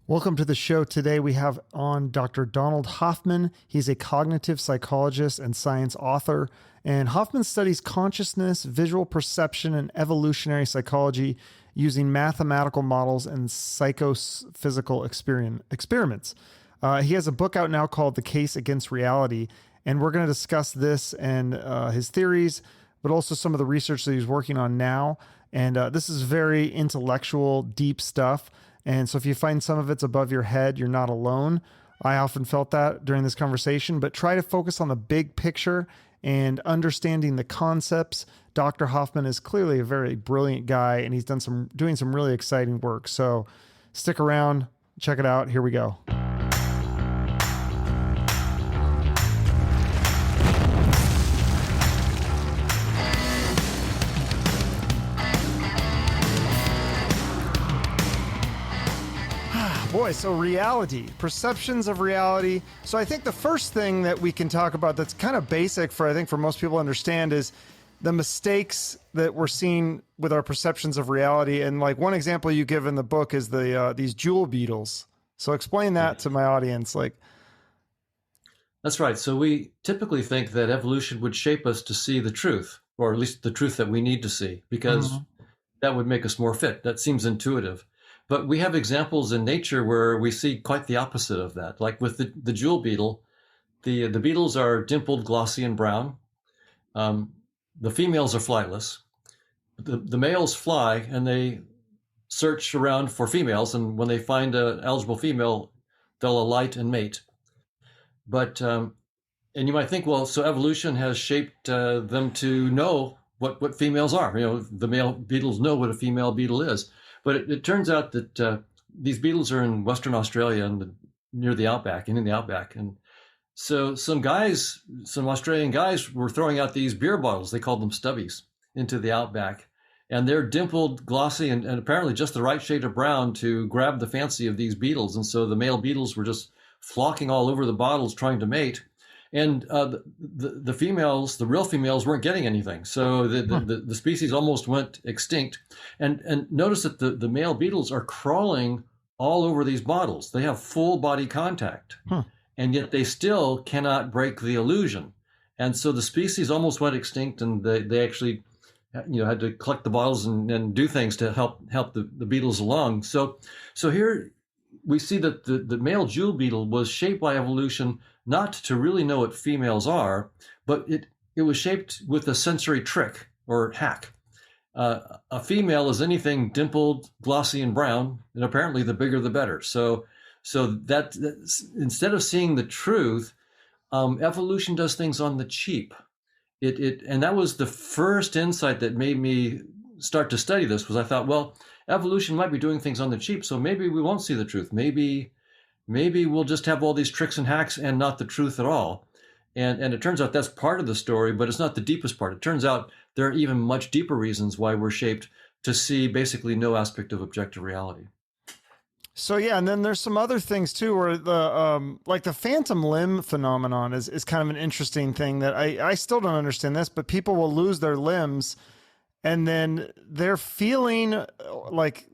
Welcome to the show. Today we have on Dr. Donald Hoffman. He's a cognitive psychologist and science author, and Hoffman studies consciousness, visual perception, and evolutionary psychology using mathematical models and psychophysical experiments. He has a book out now called The Case Against Reality, and we're going to discuss this and his theories, but also some of the research that he's working on now. And this is very intellectual, deep stuff. And so if you find some of it's above your head, you're not alone. I often felt that during this conversation, but try to focus on the big picture and understanding the concepts. Dr. Hoffman is clearly a very brilliant guy, and he's doing some really exciting work. So stick around, check it out. Here we go. Boy, so reality, perceptions of reality. So I think the first thing that we can talk about that's kind of basic for most people to understand is the mistakes that we're seeing with our perceptions of reality. And like one example you give in the book is these jewel beetles. So explain that to my audience. That's right. So we typically think that evolution would shape us to see the truth, or at least the truth that we need to see, because that would make us more fit. That seems intuitive. But we have examples in nature where we see quite the opposite of that. Like with the jewel beetle, the beetles are dimpled, glossy, and brown. The females are flightless. The males fly, and they search around for females, and when they find an eligible female, they'll alight and mate. But and you might think, well, so evolution has shaped them to know what females are. You know, the male beetles know what a female beetle is. But it turns out that these beetles are in Western Australia and near the outback, in the outback. And so some Australian guys were throwing out these beer bottles, they called them stubbies, into the outback. And they're dimpled, glossy, and apparently just the right shade of brown to grab the fancy of these beetles. And so the male beetles were just flocking all over the bottles trying to mate. And the females, the real females, weren't getting anything. So the species almost went extinct. And notice that the male beetles are crawling all over these bottles. They have full body contact, and yet they still cannot break the illusion. And so the species almost went extinct, and they actually, had to collect the bottles and do things to help the beetles along. So here we see that the male jewel beetle was shaped by evolution not to really know what females are, but it was shaped with a sensory trick or hack. A female is anything dimpled, glossy, and brown, and apparently the bigger the better. So that instead of seeing the truth, evolution does things on the cheap. And that was the first insight that made me start to study this. Was I thought, well, evolution might be doing things on the cheap, so maybe we won't see the truth. Maybe we'll just have all these tricks and hacks and not the truth at all. And it turns out that's part of the story, but it's not the deepest part. It turns out there are even much deeper reasons why we're shaped to see basically no aspect of objective reality. So yeah, and then there's some other things too, where the phantom limb phenomenon is kind of an interesting thing that I still don't understand this, but people will lose their limbs and then they're feeling like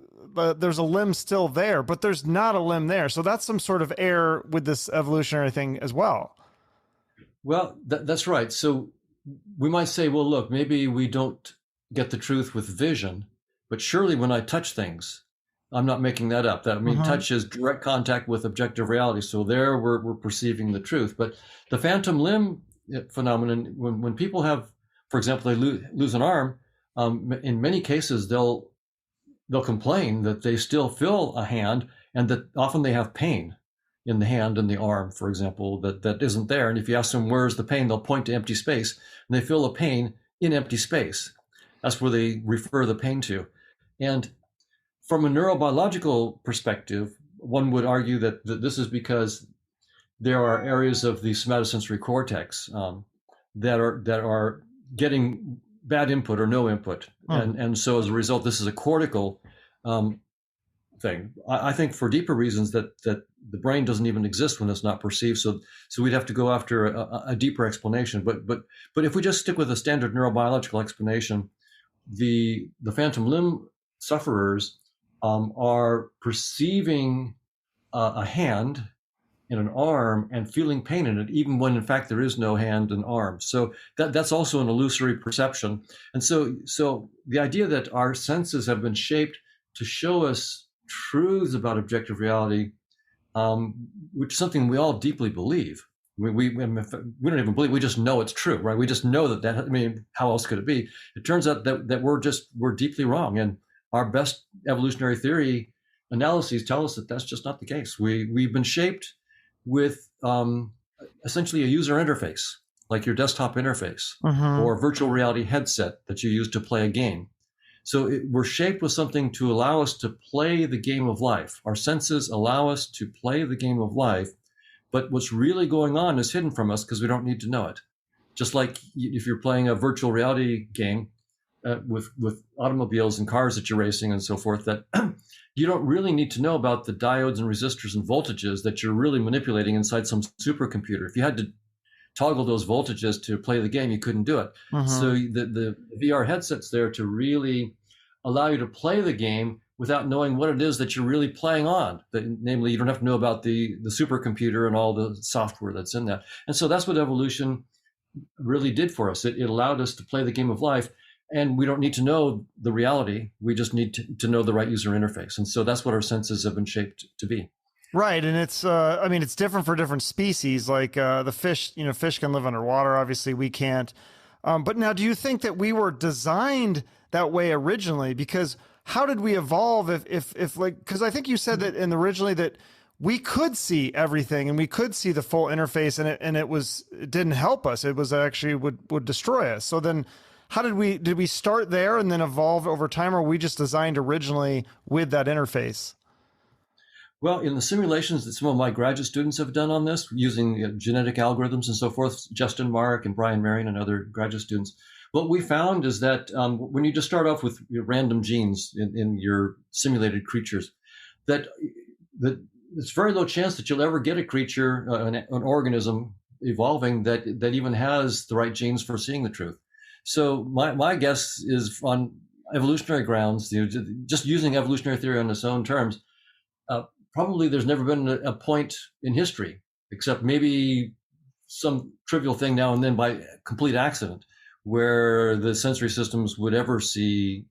there's a limb still there, but there's not a limb there. So that's some sort of error with this evolutionary thing as well. Well, that's right. So we might say, well, look, maybe we don't get the truth with vision, but surely when I touch things, I'm not making that up. Touch is direct contact with objective reality. So there we're perceiving the truth. But the phantom limb phenomenon, when people have, for example, they lose an arm, in many cases, they'll complain that they still feel a hand, and that often they have pain in the hand and the arm, for example, that isn't there. And if you ask them, where's the pain, they'll point to empty space, and they feel a pain in empty space. That's where they refer the pain to. And from a neurobiological perspective, one would argue that this is because there are areas of the somatosensory cortex that are getting bad input or no input. And so as a result, this is a cortical thing. I think for deeper reasons that the brain doesn't even exist when it's not perceived. So we'd have to go after a deeper explanation. But if we just stick with a standard neurobiological explanation, the phantom limb sufferers are perceiving a hand and an arm and feeling pain in it, even when in fact there is no hand and arm. So that's also an illusory perception. And so the idea that our senses have been shaped to show us truths about objective reality, which is something we all deeply believe. We don't even believe, we just know it's true, right? We just know that, I mean, how else could it be? It turns out that we're deeply wrong. And our best evolutionary theory analyses tell us that that's just not the case. We've been shaped with essentially a user interface, like your desktop interface or a virtual reality headset that you use to play a game. So we're shaped with something to allow us to play the game of life. Our senses allow us to play the game of life, but what's really going on is hidden from us because we don't need to know it. Just like if you're playing a virtual reality game with automobiles and cars that you're racing and so forth, that you don't really need to know about the diodes and resistors and voltages that you're really manipulating inside some supercomputer. If you had to toggle those voltages to play the game, you couldn't do it. So the VR headset's there to really allow you to play the game without knowing what it is that you're really playing on. Namely, you don't have to know about the supercomputer and all the software that's in that. And so that's what evolution really did for us. It allowed us to play the game of life. And we don't need to know the reality. We just need to know the right user interface. And so that's what our senses have been shaped to be. Right. And it's, I mean, it's different for different species. Like the fish, fish can live underwater. Obviously we can't. But now, do you think that we were designed that way originally? Because how did we evolve if like, because I think you said that originally that we could see everything and we could see the full interface, and it didn't help us. It was actually would destroy us. So then, how did we start there and then evolve over time, or were we just designed originally with that interface? Well, in the simulations that some of my graduate students have done on this, using genetic algorithms and so forth, Justin Mark and Brian Marion and other graduate students, what we found is that when you just start off with random genes in your simulated creatures, that it's very low chance that you'll ever get a creature, an organism evolving that even has the right genes for seeing the truth. So my guess is, on evolutionary grounds, just using evolutionary theory on its own terms, probably there's never been a point in history, except maybe some trivial thing now and then by complete accident, where the sensory systems would ever see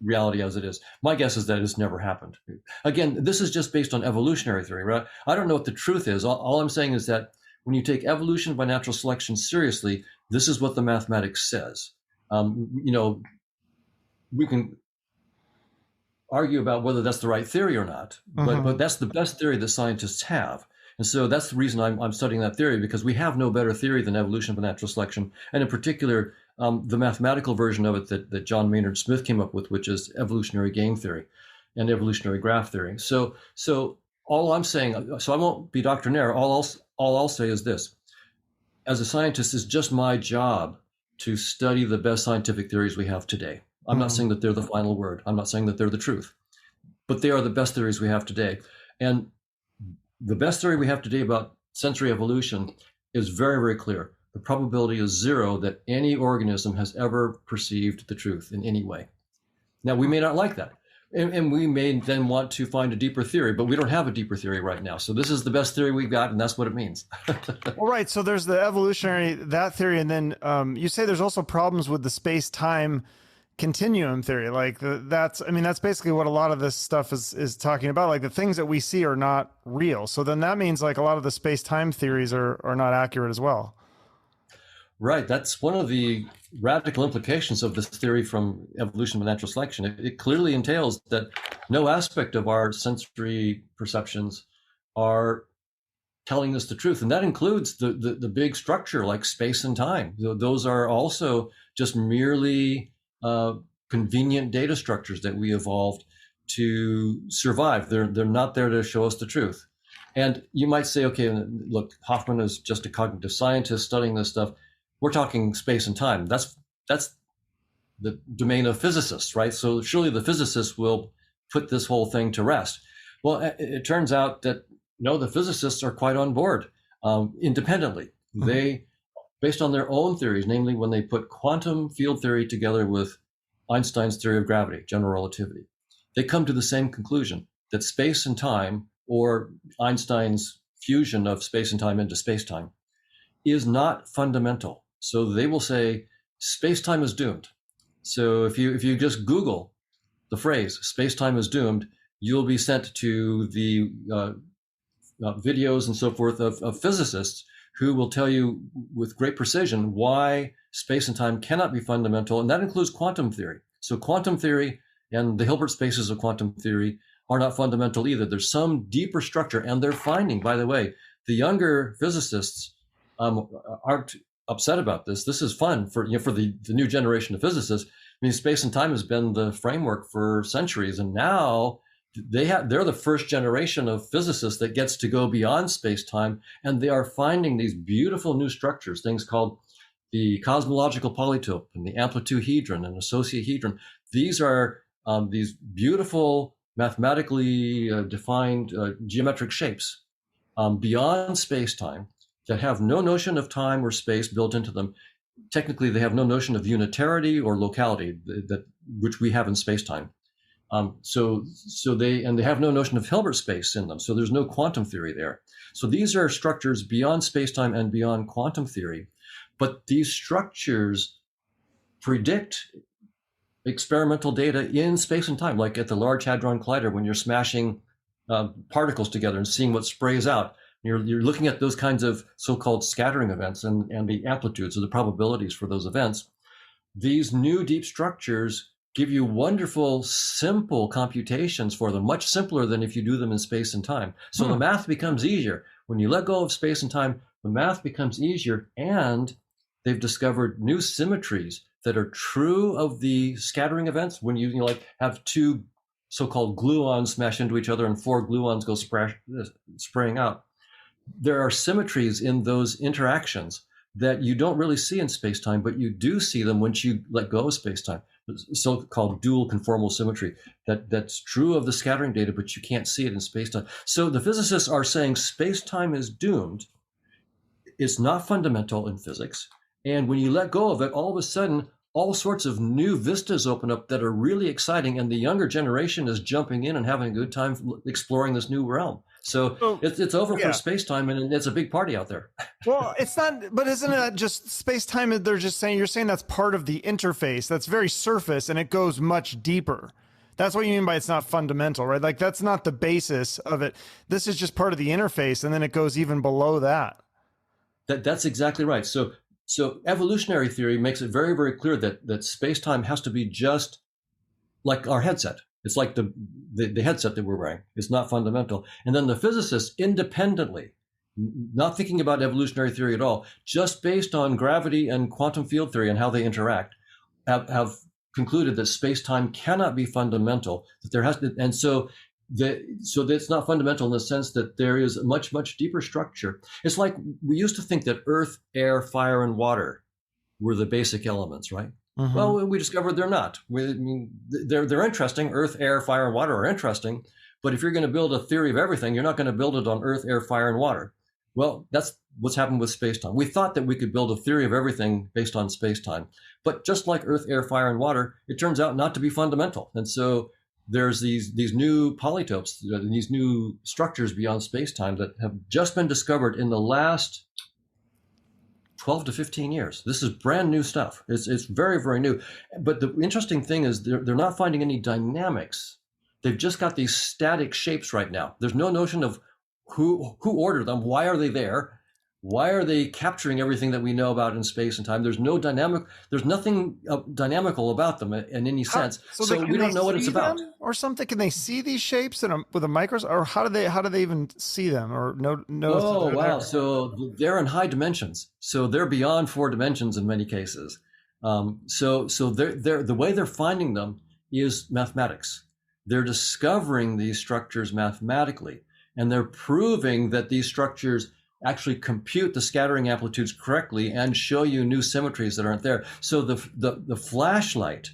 reality as it is. My guess is that it's never happened. Again, this is just based on evolutionary theory, right? I don't know what the truth is. All I'm saying is that when you take evolution by natural selection seriously, this is what the mathematics says. We can argue about whether that's the right theory or not, but that's the best theory that scientists have. And so that's the reason I'm studying that theory, because we have no better theory than evolution by natural selection, and in particular, the mathematical version of it that John Maynard Smith came up with, which is evolutionary game theory and evolutionary graph theory. So all I'm saying, so I won't be doctrinaire, all I'll say is this: as a scientist, it's just my job to study the best scientific theories we have today. I'm not saying that they're the final word. I'm not saying that they're the truth, but they are the best theories we have today. And the best theory we have today about sensory evolution is very, very clear. The probability is zero that any organism has ever perceived the truth in any way. Now, we may not like that. And we may then want to find a deeper theory, but we don't have a deeper theory right now. So this is the best theory we've got, and that's what it means. Well, right. So there's the evolutionary, that theory. And then you say there's also problems with the space-time continuum theory. Like that's basically what a lot of this stuff is talking about. Like the things that we see are not real. So then that means like a lot of the space-time theories are not accurate as well. Right. That's one of the radical implications of this theory from evolution by natural selection. It clearly entails that no aspect of our sensory perceptions are telling us the truth. And that includes the big structure like space and time. Those are also just merely convenient data structures that we evolved to survive. They're not there to show us the truth. And you might say, okay, look, Hoffman is just a cognitive scientist studying this stuff. We're talking space and time. That's the domain of physicists, right? So surely the physicists will put this whole thing to rest. Well, it turns out that no, the physicists are quite on board independently. Mm-hmm. They, based on their own theories, namely when they put quantum field theory together with Einstein's theory of gravity, general relativity, they come to the same conclusion, that space and time or Einstein's fusion of space and time into space-time, is not fundamental. So they will say space-time is doomed. So if you just Google the phrase space-time is doomed, you'll be sent to the videos and so forth of physicists who will tell you with great precision why space and time cannot be fundamental, and that includes quantum theory. So quantum theory and the Hilbert spaces of quantum theory are not fundamental either. There's some deeper structure, and they're finding, by the way, the younger physicists aren't upset about this. This is fun for the new generation of physicists. I mean, space and time has been the framework for centuries, and now they're the first generation of physicists that gets to go beyond space-time, and they are finding these beautiful new structures, things called the cosmological polytope and the amplituhedron and associahedron. These are these beautiful mathematically defined geometric shapes beyond space-time that have no notion of time or space built into them. Technically, they have no notion of unitarity or locality, which we have in space-time. So they have no notion of Hilbert space in them. So there's no quantum theory there. So these are structures beyond space-time and beyond quantum theory. But these structures predict experimental data in space and time, like at the Large Hadron Collider when you're smashing particles together and seeing what sprays out. You're looking at those kinds of so-called scattering events and the amplitudes or the probabilities for those events. These new deep structures give you wonderful, simple computations for them, much simpler than if you do them in space and time. So the math becomes easier. When you let go of space and time, the math becomes easier, and they've discovered new symmetries that are true of the scattering events. When you like have two so-called gluons smash into each other and four gluons go spraying out, there are symmetries in those interactions that you don't really see in space-time, but you do see them once you let go of space-time. So-called dual conformal symmetry. That's true of the scattering data, but you can't see it in space-time. So the physicists are saying space-time is doomed. It's not fundamental in physics. And when you let go of it, all of a sudden, all sorts of new vistas open up that are really exciting, and the younger generation is jumping in and having a good time exploring this new realm. So it's over for space-time, and it's a big party out there. Well, it's not, but isn't it just space-time? They're just saying, you're saying that's part of the interface. That's very surface, and it goes much deeper. That's what you mean by it's not fundamental, right? Like that's not the basis of it. This is just part of the interface, and then it goes even below that. That's exactly right. So evolutionary theory makes it very, very clear that space-time has to be just like our headset. It's like the headset that we're wearing. It's not fundamental. And then the physicists independently, not thinking about evolutionary theory at all, just based on gravity and quantum field theory and how they interact, have concluded that space-time cannot be fundamental. That there has to, and so it's not fundamental in the sense that there is a much, much deeper structure. It's like we used to think that earth, air, fire, and water were the basic elements, right? Mm-hmm. Well, we discovered they're not. They're interesting. Earth, air, fire, and water are interesting. But if you're going to build a theory of everything, you're not going to build it on earth, air, fire, and water. Well, that's what's happened with space-time. We thought that we could build a theory of everything based on space-time. But just like earth, air, fire, and water, it turns out not to be fundamental. And so there's these new polytopes, these new structures beyond space-time that have just been discovered in the last 12 to 15 years. This is brand new stuff. It's very, very new. But the interesting thing is they're not finding any dynamics. They've just got these static shapes right now. There's no notion of who ordered them. Why are they there? Why are they capturing everything that we know about in space and time? There's no dynamic. There's nothing dynamical about them in any sense. So we don't know what it's about. Or something? Can they see these shapes with a microscope? Or how do they even see them or know? Oh wow! So they're in high dimensions. So they're beyond 4 dimensions in many cases. So they're the way they're finding them is mathematics. They're discovering these structures mathematically, and they're proving that these structures actually compute the scattering amplitudes correctly and show you new symmetries that aren't there. So the flashlight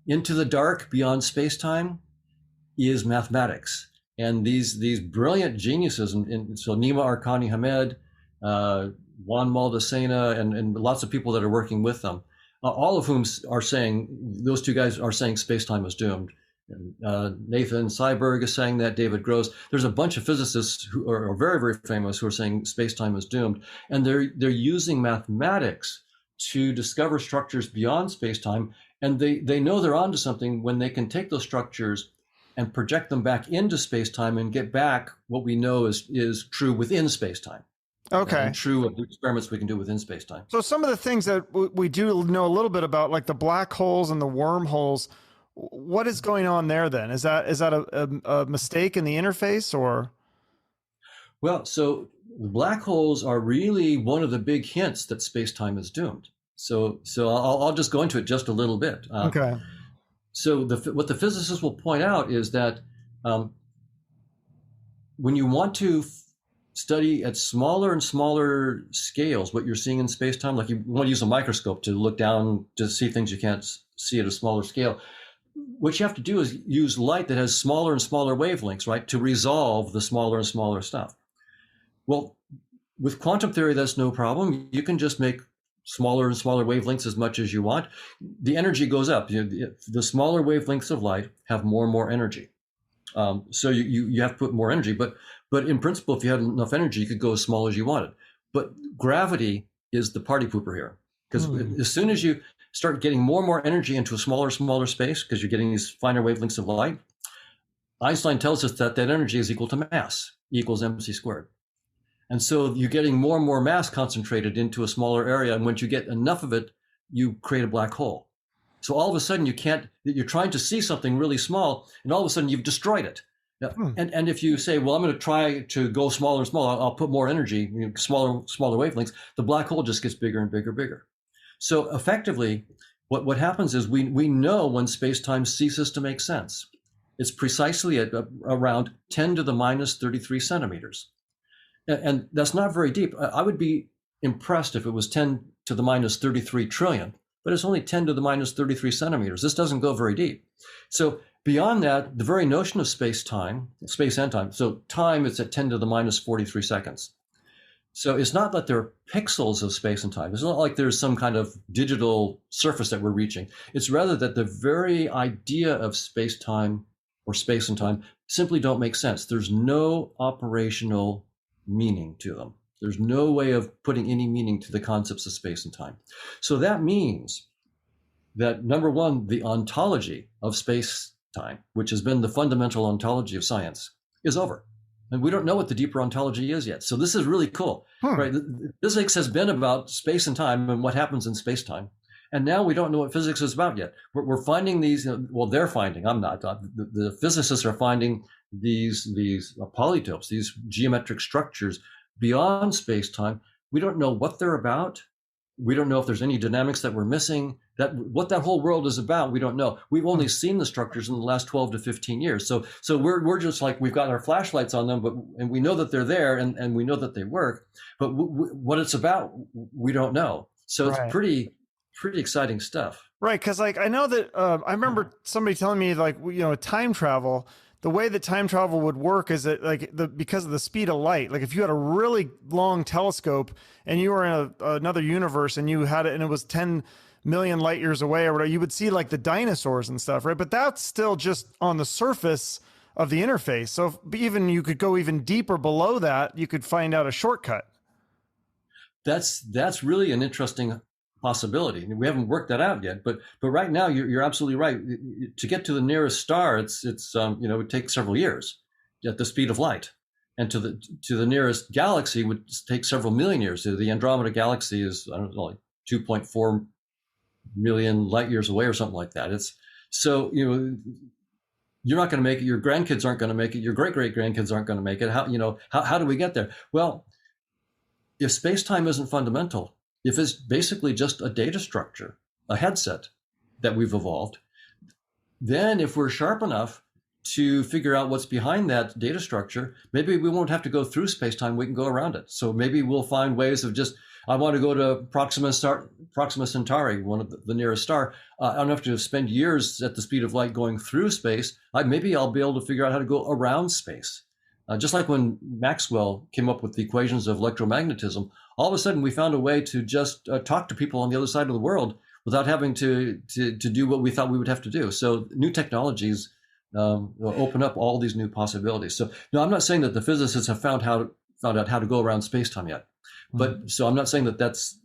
into the dark beyond space-time is mathematics. And these brilliant geniuses, so Nima Arkani Hamed, Juan Maldacena, and lots of people that are working with them, all of whom are saying, those two guys are saying space-time is doomed. Nathan Seiberg is saying that, David Gross. There's a bunch of physicists who are very, very famous who are saying space-time is doomed. And they're using mathematics to discover structures beyond space-time. And they know they're onto something when they can take those structures and project them back into space-time and get back what we know is true within space-time. Okay. And true of the experiments we can do within space-time. So some of the things that we do know a little bit about, like the black holes and the wormholes, what is going on there then? Is that a mistake in the interface, or? Well, so black holes are really one of the big hints that space-time is doomed. So I'll just go into it just a little bit. Okay. So what the physicists will point out is that when you want to study at smaller and smaller scales what you're seeing in space-time, like you want to use a microscope to look down to see things you can't see at a smaller scale, what you have to do is use light that has smaller and smaller wavelengths, right, to resolve the smaller and smaller stuff. Well, with quantum theory, that's no problem. You can just make smaller and smaller wavelengths as much as you want. The energy goes up. The smaller wavelengths of light have more and more energy. So you have to put more energy. But in principle, if you had enough energy, you could go as small as you wanted. But gravity is the party pooper here. Because as soon as you start getting more and more energy into a smaller space, because you're getting these finer wavelengths of light, Einstein tells us that energy is equal to mass, E equals mc squared. And so you're getting more and more mass concentrated into a smaller area. And once you get enough of it, you create a black hole. So all of a sudden you're trying to see something really small, and all of a sudden you've destroyed it. And if you say, well, I'm going to try to go smaller and smaller, I'll put more energy, smaller wavelengths, the black hole just gets bigger and bigger and bigger. So effectively, what happens is we know when space-time ceases to make sense. It's precisely at around 10 to the minus 33 centimeters. And that's not very deep. I would be impressed if it was 10 to the minus 33 trillion, but it's only 10 to the minus 33 centimeters. This doesn't go very deep. So beyond that, the very notion of space and time, so time, it's at 10 to the minus 43 seconds. So it's not that there are pixels of space and time. It's not like there's some kind of digital surface that we're reaching. It's rather that the very idea of space-time or space and time simply don't make sense. There's no operational meaning to them. There's no way of putting any meaning to the concepts of space and time. So that means that, number one, the ontology of space-time, which has been the fundamental ontology of science, is over. And we don't know what the deeper ontology is yet. So this is really cool, right? Physics has been about space and time and what happens in space-time. And now we don't know what physics is about yet. We're finding these, well, they're finding, I'm not, the physicists are finding these polytopes, these geometric structures beyond space-time. We don't know what they're about. We don't know if there's any dynamics that we're missing. What that whole world is about, we don't know. We've only seen the structures in the last 12 to 15 years. So we're just like, we've got our flashlights on them, and we know that they're there, and we know that they work. But what it's about, we don't know. So it's pretty exciting stuff. Right, because like I know that I remember somebody telling me, like, time travel. The way that time travel would work is that, like, because of the speed of light, like if you had a really long telescope and you were in another universe and you had it and it was 10 million light years away or whatever, you would see like the dinosaurs and stuff, right? But that's still just on the surface of the interface. So if even you could go even deeper below that, you could find out a shortcut. That's really an interesting possibility. We haven't worked that out yet, but right now you're absolutely right. To get to the nearest star, it takes several years at the speed of light, and to the nearest galaxy would take several million years. The Andromeda galaxy is, I don't know, like 2.4 million light years away or something like that. It's so you're not going to make it. Your grandkids aren't going to make it. Your great grandkids aren't going to make it. How do we get there? Well, if space-time isn't fundamental, if it's basically just a data structure, a headset that we've evolved, then if we're sharp enough to figure out what's behind that data structure, maybe we won't have to go through space-time, we can go around it. So maybe we'll find ways of just, I want to go to Proxima Centauri, one of the nearest star. I don't have to spend years at the speed of light going through space. Maybe I'll be able to figure out how to go around space. Just like when Maxwell came up with the equations of electromagnetism, all of a sudden we found a way to just talk to people on the other side of the world without having to do what we thought we would have to do. So new technologies will open up all these new possibilities. So, no, I'm not saying that the physicists have found out how to go around space-time yet, but so I'm not saying that that's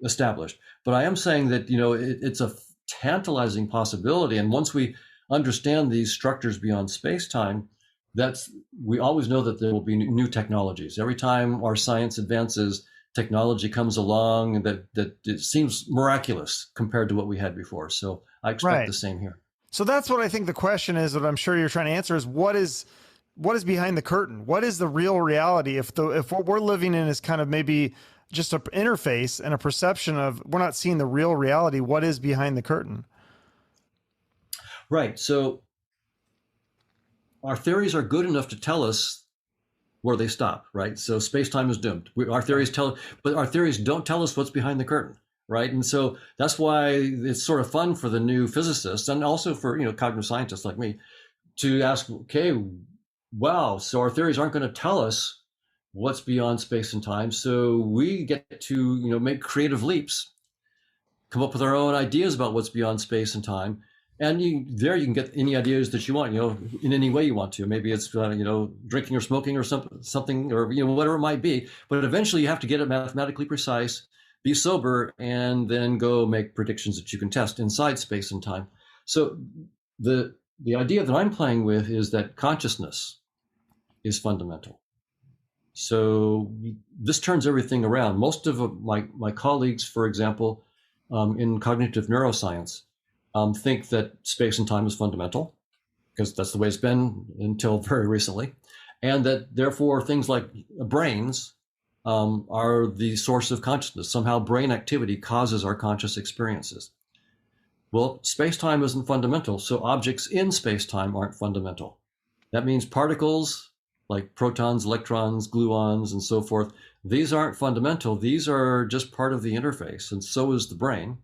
established. But I am saying that it's a tantalizing possibility, and once we understand these structures beyond space-time, we always know that there will be new technologies. Every time our science advances, technology comes along that it seems miraculous compared to what we had before. So I expect the same here. So that's what I think the question is, that I'm sure you're trying to answer, is what is behind the curtain? What is the real reality? If what we're living in is kind of maybe just an interface and a perception of, we're not seeing the real reality, what is behind the curtain? Right. So our theories are good enough to tell us where they stop, right? So space-time is doomed. Our theories but our theories don't tell us what's behind the curtain, right? And so that's why it's sort of fun for the new physicists, and also for cognitive scientists like me, to ask, okay, wow, so our theories aren't going to tell us what's beyond space and time, so we get to make creative leaps, come up with our own ideas about what's beyond space and time. And you can get any ideas that you want, in any way you want to. Maybe it's drinking or smoking or something, or whatever it might be. But eventually you have to get it mathematically precise, be sober, and then go make predictions that you can test inside space and time. So the idea that I'm playing with is that consciousness is fundamental. So this turns everything around. Most of my colleagues, for example, in cognitive neuroscience, think that space and time is fundamental, because that's the way it's been until very recently, and that therefore things like brains are the source of consciousness. Somehow brain activity causes our conscious experiences. Well, space-time isn't fundamental, so objects in space-time aren't fundamental. That means particles like protons, electrons, gluons, and so forth, these aren't fundamental. These are just part of the interface, and so is the brain.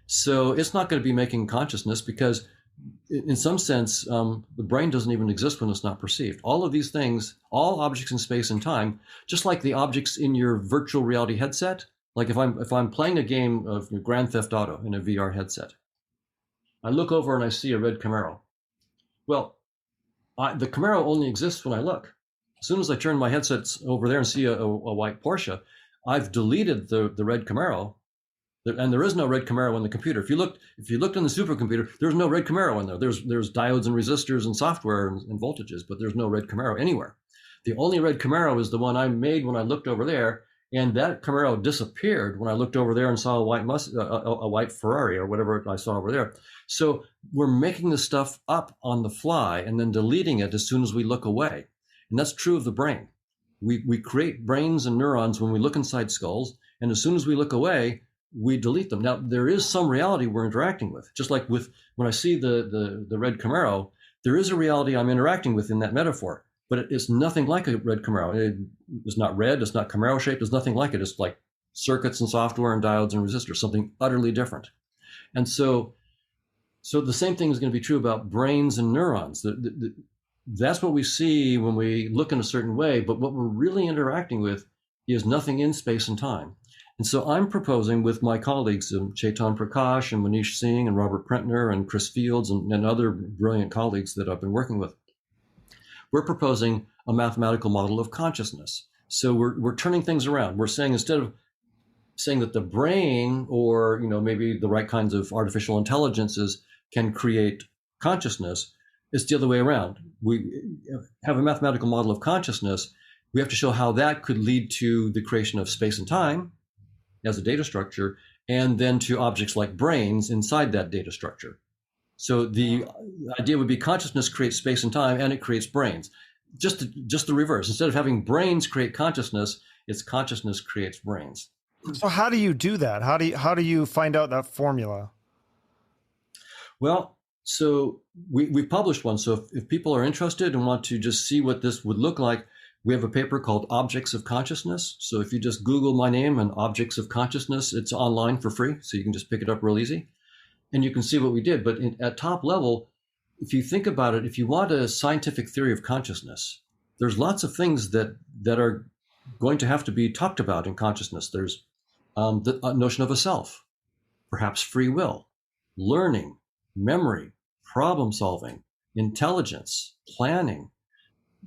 So it's not going to be making consciousness, because in some sense, the brain doesn't even exist when it's not perceived. All of these things, all objects in space and time, just like the objects in your virtual reality headset, like if I'm playing a game of Grand Theft Auto in a VR headset, I look over and I see a red Camaro. Well, the Camaro only exists when I look. As soon as I turn my headsets over there and see a white Porsche, I've deleted the red Camaro. And there is no red Camaro in the computer. If you looked in the supercomputer, there's no red Camaro in there. There's diodes and resistors and software and voltages, but there's no red Camaro anywhere. The only red Camaro is the one I made when I looked over there, and that Camaro disappeared when I looked over there and saw a white Ferrari or whatever I saw over there. So we're making this stuff up on the fly and then deleting it as soon as we look away. And that's true of the brain. We create brains and neurons when we look inside skulls, and as soon as we look away, we delete them. Now, there is some reality we're interacting with, just like when I see the red Camaro, there is a reality I'm interacting with in that metaphor, but it's nothing like a red Camaro. It's not red, it's not Camaro shaped, it's nothing like it. It's like circuits and software and diodes and resistors, something utterly different. And so the same thing is going to be true about brains and neurons. That's what we see when we look in a certain way, but what we're really interacting with is nothing in space and time. And so I'm proposing with my colleagues, Chetan Prakash and Manish Singh and Robert Prentner and Chris Fields and other brilliant colleagues that I've been working with, we're proposing a mathematical model of consciousness. So we're turning things around. We're saying, instead of saying that the brain or maybe the right kinds of artificial intelligences can create consciousness, it's the other way around. We have a mathematical model of consciousness. We have to show how that could lead to the creation of space and time as a data structure, and then to objects like brains inside that data structure. So the idea would be consciousness creates space and time, and it creates brains. Just the reverse. Instead of having brains create consciousness, it's consciousness creates brains. So how do you do that? How do you find out that formula? Well, so we published one. So if people are interested and want to just see what this would look like, we have a paper called Objects of Consciousness. So if you just Google my name and Objects of Consciousness, it's online for free. So you can just pick it up real easy. And you can see what we did. But at top level, if you think about it, if you want a scientific theory of consciousness, there's lots of things that are going to have to be talked about in consciousness. There's the notion of a self, perhaps free will, learning, memory, problem solving, intelligence, planning,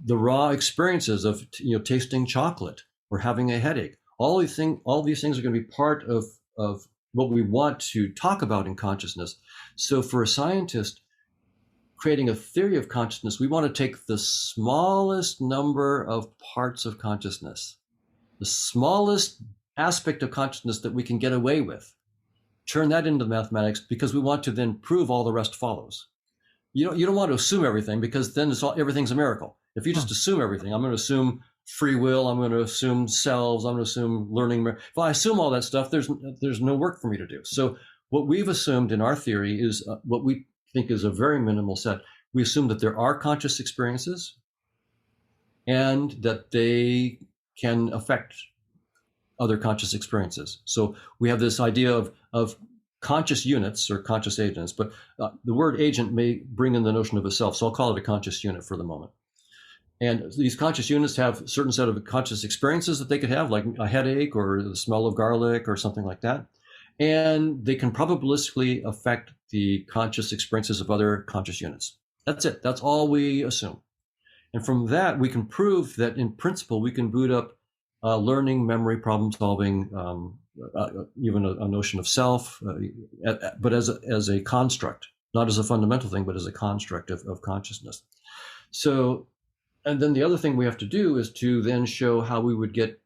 the raw experiences of tasting chocolate or having a headache. All these things are going to be part of what we want to talk about in consciousness. So for a scientist creating a theory of consciousness, we want to take the smallest number of parts of consciousness, the smallest aspect of consciousness that we can get away with, turn that into mathematics, because we want to then prove all the rest follows. You don't want to assume everything, because then everything's a miracle. If you just assume everything, I'm going to assume free will, I'm going to assume cells, I'm going to assume learning. If I assume all that stuff, there's no work for me to do. So what we've assumed in our theory is what we think is a very minimal set. We assume that there are conscious experiences and that they can affect other conscious experiences. So we have this idea of conscious units or conscious agents, but the word agent may bring in the notion of a self. So I'll call it a conscious unit for the moment. And these conscious units have a certain set of conscious experiences that they could have, like a headache or the smell of garlic or something like that. And they can probabilistically affect the conscious experiences of other conscious units. That's it. That's all we assume. And from that, we can prove that in principle, we can boot up learning, memory, problem solving, even a notion of self, but as a construct, not as a fundamental thing, but as a construct of consciousness. So, and then the other thing we have to do is to then show how we would get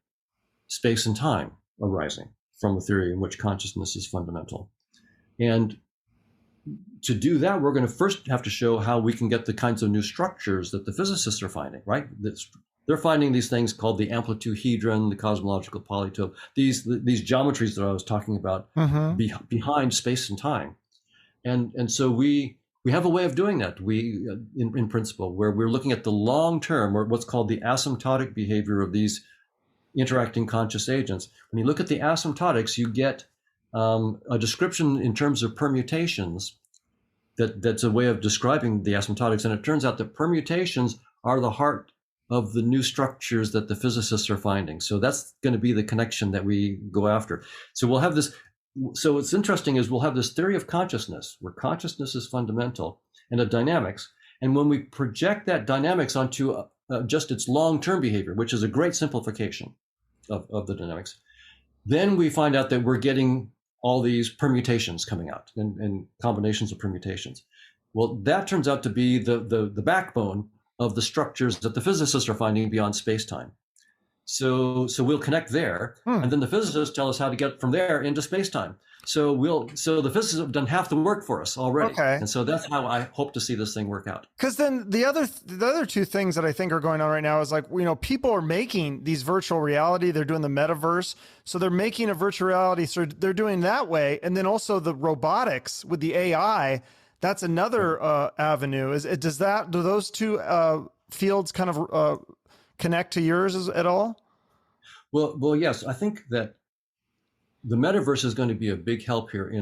space and time arising from a theory in which consciousness is fundamental. And to do that, we're going to first have to show how we can get the kinds of new structures that the physicists are finding, right? They're finding these things called the amplituhedron, the cosmological polytope, these geometries that I was talking about behind space and time. And so we have a way of doing that, in principle, where we're looking at the long term, or what's called the asymptotic behavior of these interacting conscious agents. When you look at the asymptotics, you get a description in terms of permutations that's a way of describing the asymptotics. And it turns out that permutations are the heart of the new structures that the physicists are finding. So that's going to be the connection that we go after. So we'll have this. So what's interesting is we'll have this theory of consciousness, where consciousness is fundamental, and of dynamics. And when we project that dynamics onto just its long-term behavior, which is a great simplification of the dynamics, then we find out that we're getting all these permutations coming out and combinations of permutations. Well, that turns out to be the backbone of the structures that the physicists are finding beyond space-time. So we'll connect there, and then the physicists tell us how to get from there into space-time. So the physicists have done half the work for us already. Okay. And so that's how I hope to see this thing work out. Because then the other two things that I think are going on right now is, like, people are making these virtual reality. They're doing the metaverse. So they're making a virtual reality. So they're doing that way. And then also the robotics with the AI, that's another avenue. Do those two fields kind of connect to yours at all? Well, yes. I think that the metaverse is going to be a big help here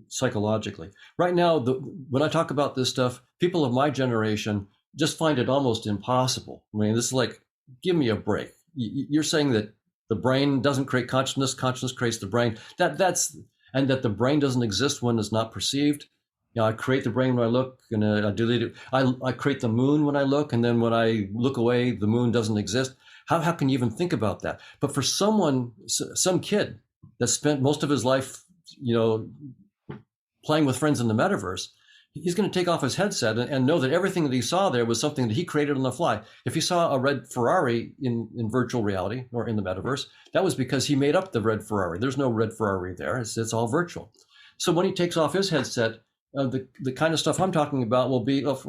psychologically. Right now, when I talk about this stuff, people of my generation just find it almost impossible. I mean, this is like, give me a break. You're saying that the brain doesn't create consciousness, consciousness creates the brain. And that the brain doesn't exist when it's not perceived. I create the brain when I look, and I delete it. I create the moon when I look, and then when I look away, the moon doesn't exist. How can you even think about that? But for some kid that spent most of his life, playing with friends in the metaverse, he's going to take off his headset and know that everything that he saw there was something that he created on the fly. If he saw a red Ferrari in virtual reality or in the metaverse, that was because he made up the red Ferrari. There's no red Ferrari there. It's all virtual. So when he takes off his headset, the kind of stuff I'm talking about will be, of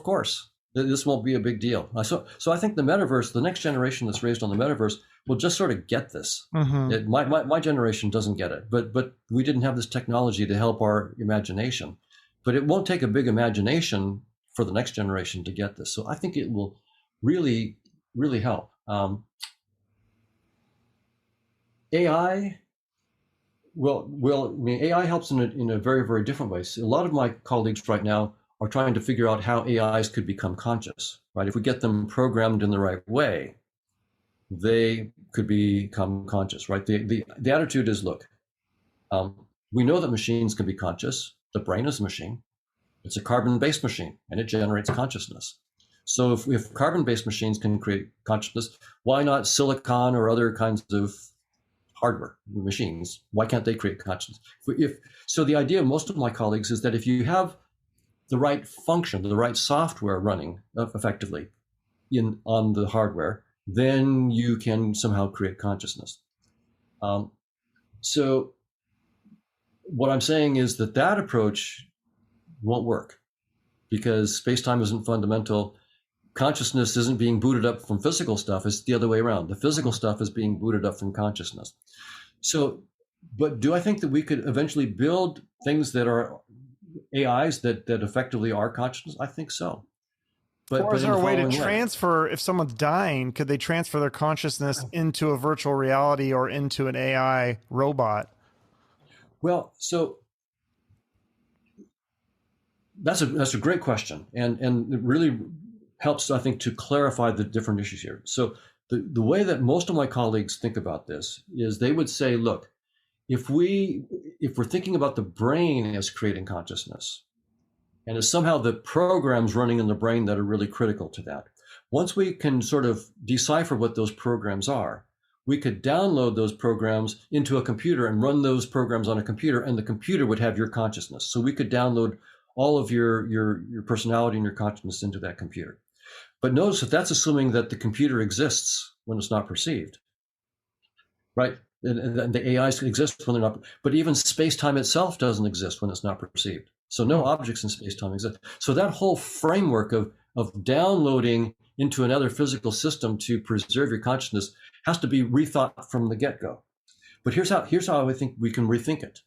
course, this won't be a big deal. So I think the metaverse, the next generation that's raised on the metaverse, will just sort of get this. My generation doesn't get it, but we didn't have this technology to help our imagination. But it won't take a big imagination for the next generation to get this. So I think it will really, really help. AI. AI helps in a very, very different way. So a lot of my colleagues right now are trying to figure out how AIs could become conscious, right? If we get them programmed in the right way, they could become conscious, right? The attitude is, look, we know that machines can be conscious. The brain is a machine. It's a carbon-based machine, and it generates consciousness. So if carbon-based machines can create consciousness, why not silicon or other kinds of hardware machines? Why can't they create consciousness? So the idea of most of my colleagues is that if you have the right function, the right software running effectively on the hardware, then you can somehow create consciousness. So what I'm saying is that approach won't work because space-time isn't fundamental. Consciousness isn't being booted up from physical stuff. It's the other way around. The physical stuff is being booted up from consciousness. So, but do I think that we could eventually build things that are AIs that effectively are consciousness? I think so. Or is there a way to transfer, if someone's dying, could they transfer their consciousness into a virtual reality or into an AI robot? Well, so that's a great question. And it really helps, I think, to clarify the different issues here. So the way that most of my colleagues think about this is they would say, look, if we're thinking about the brain as creating consciousness, and it's somehow the programs running in the brain that are really critical to that, once we can sort of decipher what those programs are, we could download those programs into a computer and run those programs on a computer, and the computer would have your consciousness. So we could download all of your personality and your consciousness into that computer. But notice that that's assuming that the computer exists when it's not perceived, right? And the AIs exist when they're not, but even space-time itself doesn't exist when it's not perceived. So no objects in space-time exist. So that whole framework of downloading into another physical system to preserve your consciousness has to be rethought from the get-go. But here's how I think we can rethink it.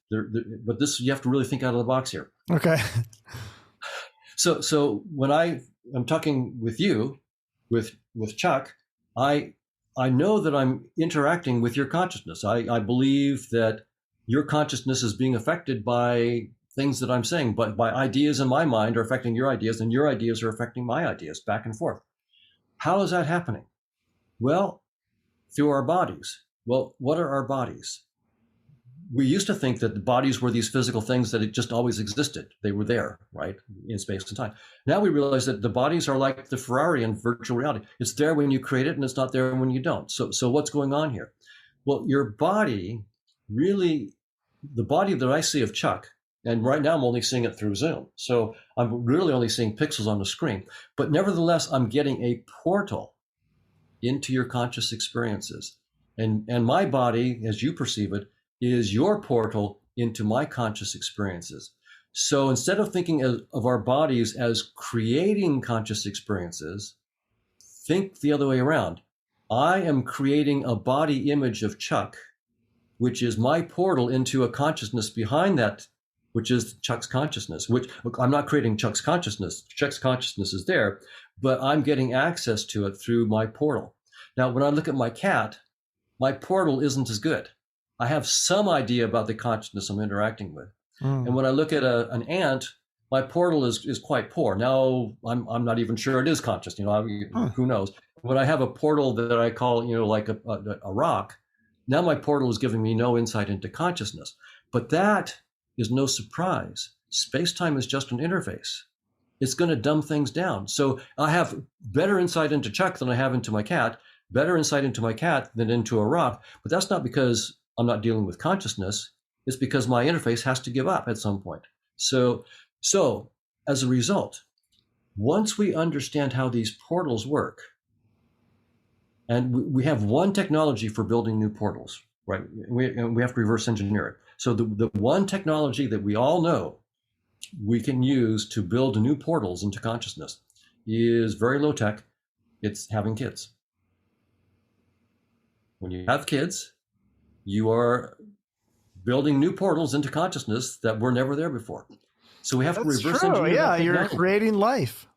But this, you have to really think out of the box here. Okay. So when I'm talking with you, with Chuck, I know that I'm interacting with your consciousness. I believe that your consciousness is being affected by things that I'm saying, but by ideas in my mind are affecting your ideas, and your ideas are affecting my ideas, back and forth. How is that happening? Well, through our bodies. Well, what are our bodies? We used to think that the bodies were these physical things that it just always existed. They were there, right, in space and time. Now we realize that the bodies are like the Ferrari in virtual reality. It's there when you create it, and it's not there when you don't. So what's going on here? Well, your body, really, the body that I see of Chuck, and right now I'm only seeing it through Zoom. So I'm really only seeing pixels on the screen. But nevertheless, I'm getting a portal into your conscious experiences. And my body, as you perceive it, is your portal into my conscious experiences. So instead of thinking of our bodies as creating conscious experiences, think the other way around. I am creating a body image of Chuck, which is my portal into a consciousness behind that, which is Chuck's consciousness, which I'm not creating Chuck's consciousness. Chuck's consciousness is there, but I'm getting access to it through my portal. Now, when I look at my cat, my portal isn't as good. I have some idea about the consciousness I'm interacting with. And when I look at an ant, my portal is quite poor. Now, I'm not even sure it is conscious. Who knows? When I have a portal that I call, like a rock, now my portal is giving me no insight into consciousness. But that is no surprise. Space-time is just an interface. It's going to dumb things down. So I have better insight into Chuck than I have into my cat, better insight into my cat than into a rock. But that's not because I'm not dealing with consciousness. It's because my interface has to give up at some point. So as a result, once we understand how these portals work, and we have one technology for building new portals, right? We have to reverse engineer it. So the one technology that we all know we can use to build new portals into consciousness is very low tech. It's having kids. When you have kids, you are building new portals into consciousness that were never there before. So we have to reverse engineer. Yeah, you're creating life.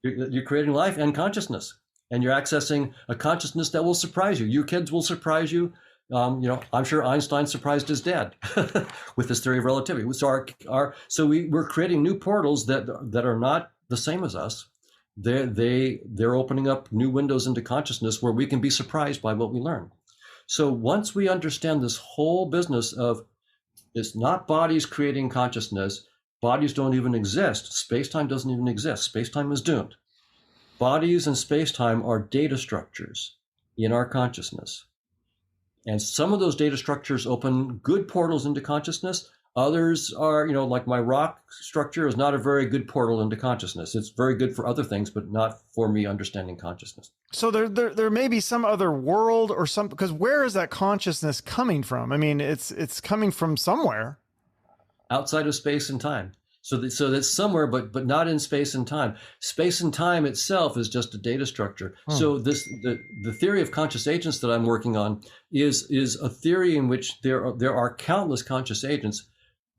You're creating life and consciousness, and you're accessing a consciousness that will surprise you. Your kids will surprise you. I'm sure Einstein surprised his dad with his theory of relativity. So we're creating new portals that are not the same as us. They're opening up new windows into consciousness where we can be surprised by what we learn. So once we understand this whole business of it's not bodies creating consciousness, Bodies don't even exist. Space-time doesn't even exist. Space-time is doomed. Bodies and space-time are data structures in our consciousness. And some of those data structures open good portals into consciousness. Others are, like my rock structure is not a very good portal into consciousness. It's very good for other things, but not for me understanding consciousness. So there may be some other world or some, because where is that consciousness coming from? I mean, it's coming from somewhere. Outside of space and time. So that's somewhere, but not in space and time. Space and time itself is just a data structure. So the theory of conscious agents that I'm working on is a theory in which there are countless conscious agents,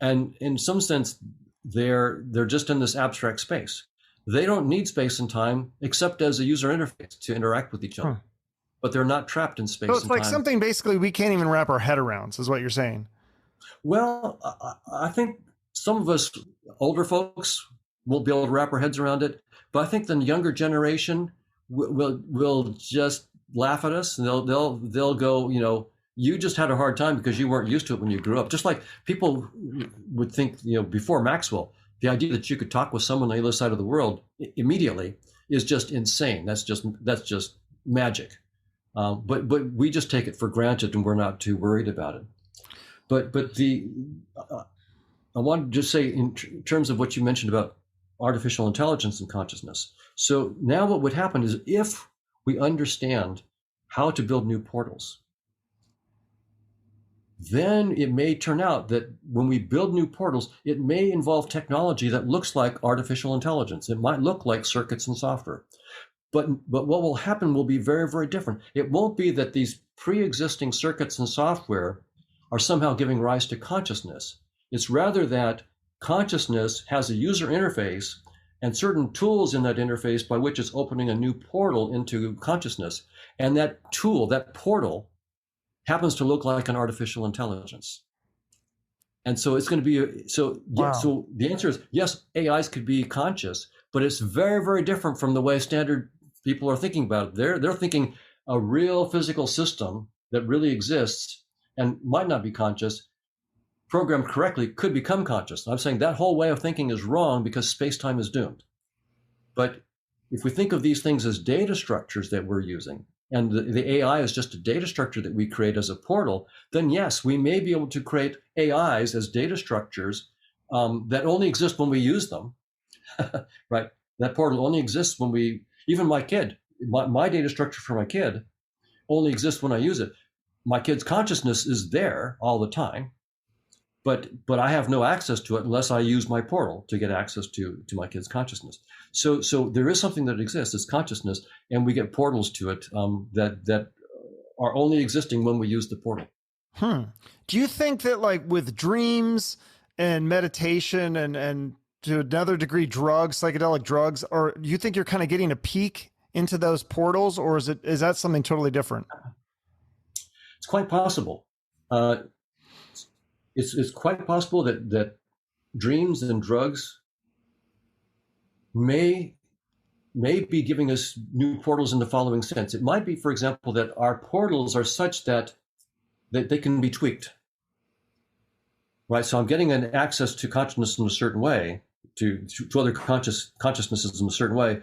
and in some sense they're just in this abstract space. They don't need space and time except as a user interface to interact with each other, but they're not trapped in space and time. So it's like something basically we can't even wrap our head around, is what you're saying. Well, I think some of us older folks won't be able to wrap our heads around it, but I think the younger generation will just laugh at us, and they'll go, you just had a hard time because you weren't used to it when you grew up. Just like people would think, before Maxwell, the idea that you could talk with someone on the other side of the world immediately is just insane. That's just magic. But we just take it for granted, and we're not too worried about it. But I wanted to just say in terms of what you mentioned about artificial intelligence and consciousness. So now what would happen is if we understand how to build new portals, then it may turn out that when we build new portals, it may involve technology that looks like artificial intelligence. It might look like circuits and software. But what will happen will be very, very different. It won't be that these pre-existing circuits and software are somehow giving rise to consciousness. It's rather that consciousness has a user interface and certain tools in that interface by which it's opening a new portal into consciousness. And that tool, that portal, happens to look like an artificial intelligence. And so it's going to be, so the answer is yes, AIs could be conscious, but it's very, very different from the way standard people are thinking about it. They're thinking a real physical system that really exists and might not be conscious, programmed correctly, could become conscious. I'm saying that whole way of thinking is wrong because space-time is doomed. But if we think of these things as data structures that we're using, and the AI is just a data structure that we create as a portal, then yes, we may be able to create AIs as data structures that only exist when we use them, right? That portal only exists when even my kid, my data structure for my kid only exists when I use it. My kid's consciousness is there all the time, but I have no access to it unless I use my portal to get access to my kid's consciousness. So there is something that exists, it's consciousness, and we get portals to it that are only existing when we use the portal. Do you think that, like, with dreams and meditation and to another degree drugs, psychedelic drugs, or do you think you're kind of getting a peek into those portals, or is that something totally different? It's quite possible. It's quite possible that dreams and drugs may be giving us new portals in the following sense. It might be, for example, that our portals are such that they can be tweaked, right? So I'm getting an access to consciousness in a certain way, to other consciousnesses in a certain way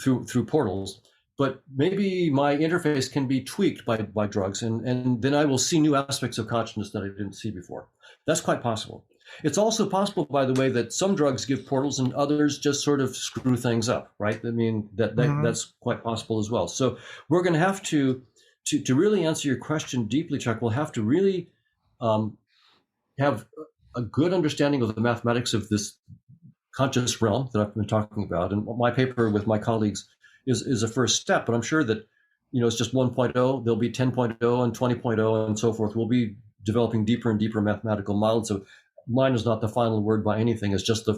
through portals. But maybe my interface can be tweaked by drugs, and then I will see new aspects of consciousness that I didn't see before. That's quite possible. It's also possible, by the way, that some drugs give portals and others just sort of screw things up, right? I mean, that's quite possible as well. So we're going to have to really answer your question deeply, Chuck, we'll have to really have a good understanding of the mathematics of this conscious realm that I've been talking about. And my paper with my colleagues is a first step, but I'm sure that, it's just 1.0, there'll be 10.0 and 20.0 and so forth. We'll be developing deeper and deeper mathematical models. So mine is not the final word by anything. It's just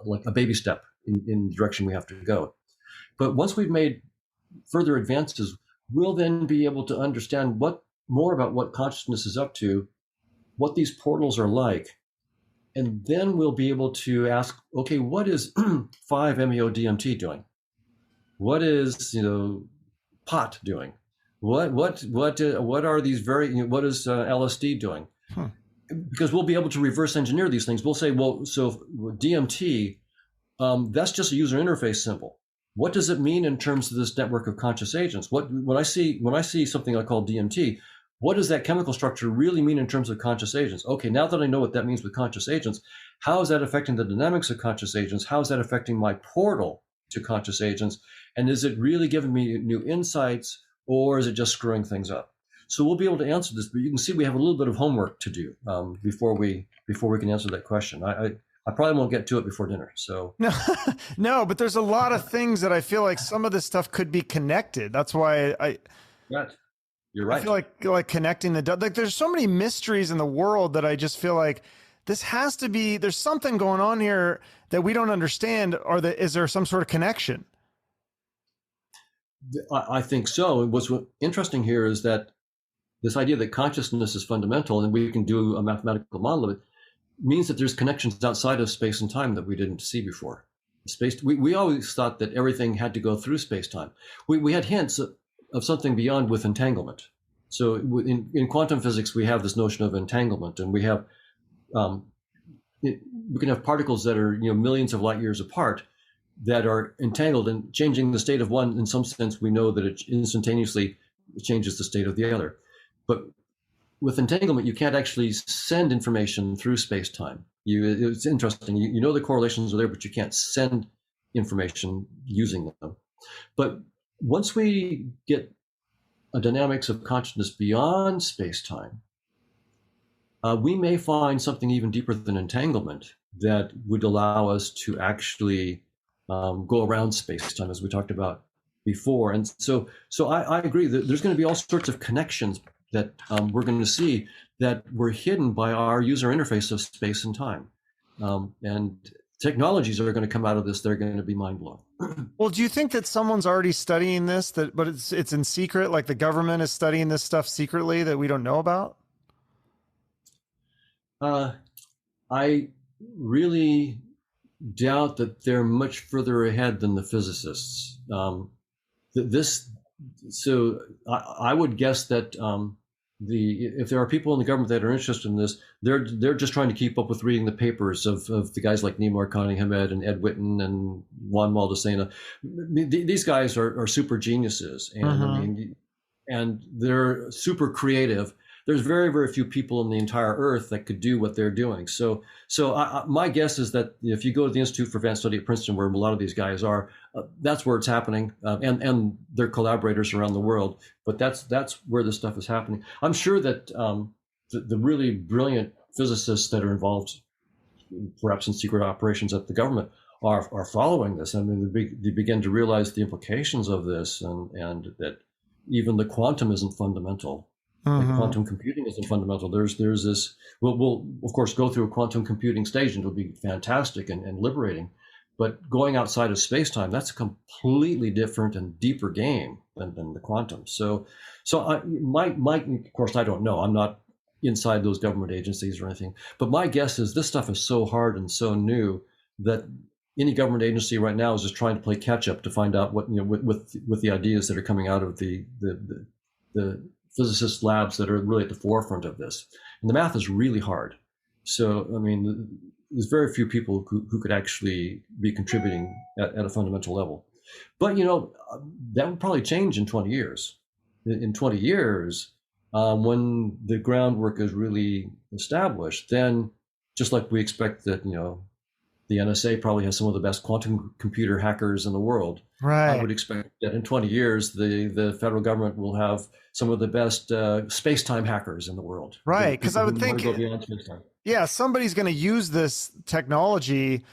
like a baby step in the direction we have to go. But once we've made further advances, we'll then be able to understand more about what consciousness is up to, what these portals are like, and then we'll be able to ask, okay, what is 5-MeO-DMT doing? What is pot doing? What are these what is LSD doing? because we'll be able to reverse engineer these things. We'll say, well, so DMT, that's just a user interface symbol. What does it mean in terms of this network of conscious agents? When I see something I call DMT, what does that chemical structure really mean in terms of conscious agents? Okay, now that I know what that means with conscious agents, how is that affecting the dynamics of conscious agents? How is that affecting my portal to conscious agents? And is it really giving me new insights, or is it just screwing things up? So we'll be able to answer this, but you can see we have a little bit of homework to do before we can answer that question. I probably won't get to it before dinner. So no, but there's a lot of things that I feel like some of this stuff could be connected. That's why right. You're right. I feel like connecting the dots. Like there's so many mysteries in the world that I just feel like this has to be, there's something going on here that we don't understand, or is there some sort of connection? I think so. What's interesting here is that this idea that consciousness is fundamental and we can do a mathematical model of it means that there's connections outside of space and time that we didn't see before. We always thought that everything had to go through space-time. We had hints of something beyond with entanglement. So in quantum physics, we have this notion of entanglement, and we have we can have particles that are millions of light years apart that are entangled, and changing the state of one, in some sense, we know that it instantaneously changes the state of the other. But with entanglement, you can't actually send information through space-time. It's interesting. You know the correlations are there, but you can't send information using them. But once we get a dynamics of consciousness beyond space-time, we may find something even deeper than entanglement that would allow us to actually go around space-time, as we talked about before. And so I agree that there's going to be all sorts of connections that we're going to see that were hidden by our user interface of space and time. And technologies are going to come out of this. They're going to be mind-blowing. Well, do you think that someone's already studying this, but it's in secret, like the government is studying this stuff secretly that we don't know about? I really doubt that they're much further ahead than the physicists. I would guess that if there are people in the government that are interested in this, they're just trying to keep up with reading the papers of the guys like Nima Arkani Hamed and Ed Witten and Juan Maldacena. These guys are super geniuses, and I mean, and they're super creative. There's very, very few people on the entire earth that could do what they're doing. So my guess is that if you go to the Institute for Advanced Study at Princeton, where a lot of these guys are, that's where it's happening, and their collaborators around the world. But that's where this stuff is happening. I'm sure that the really brilliant physicists that are involved, perhaps in secret operations at the government, are following this. I mean, they begin to realize the implications of this, and that even the quantum isn't fundamental. Like quantum computing isn't fundamental. There's this. We'll of course go through a quantum computing stage, and it'll be fantastic and liberating. But going outside of space-time, that's a completely different and deeper game than the quantum. So of course, I don't know. I'm not inside those government agencies or anything. But my guess is this stuff is so hard and so new that any government agency right now is just trying to play catch up to find out what with the ideas that are coming out of the physicist labs that are really at the forefront of this. And the math is really hard. So, I mean, there's very few people who could actually be contributing at a fundamental level. But, that would probably change in 20 years. In 20 years, when the groundwork is really established, then just like we expect that, the NSA probably has some of the best quantum computer hackers in the world. Right. I would expect that in 20 years, the federal government will have some of the best space-time hackers in the world. Right, because I would think, yeah, somebody's going to use this technology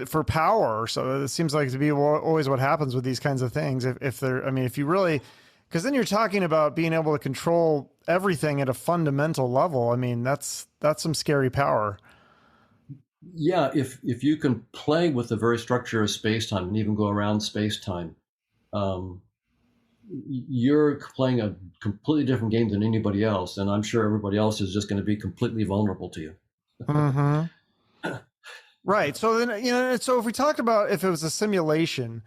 for power. So it seems like to be always what happens with these kinds of things. If you really, because then you're talking about being able to control everything at a fundamental level. I mean, that's some scary power. Yeah, if you can play with the very structure of space-time and even go around space-time, you're playing a completely different game than anybody else, and I'm sure everybody else is just going to be completely vulnerable to you. Right. So then, so if we talk about if it was a simulation,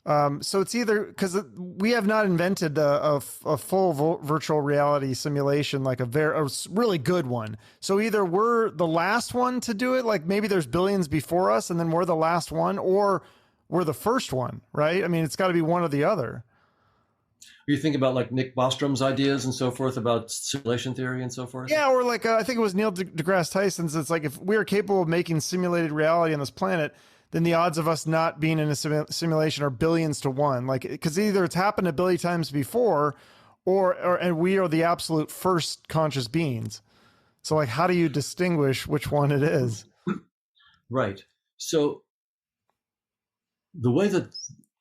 So it's either because we have not invented a full virtual reality simulation, like a really good one. So either we're the last one to do it, like maybe there's billions before us and then we're the last one, or we're the first one, right? I mean, it's got to be one or the other. You think about like Nick Bostrom's ideas and so forth about simulation theory and so forth? Yeah, or like I think it was Neil deGrasse Tyson's. It's like if we are capable of making simulated reality on this planet, then the odds of us not being in a simulation are billions to one. Like, because either it's happened a billion times before, and we are the absolute first conscious beings. So, like, how do you distinguish which one it is? Right. So, the way that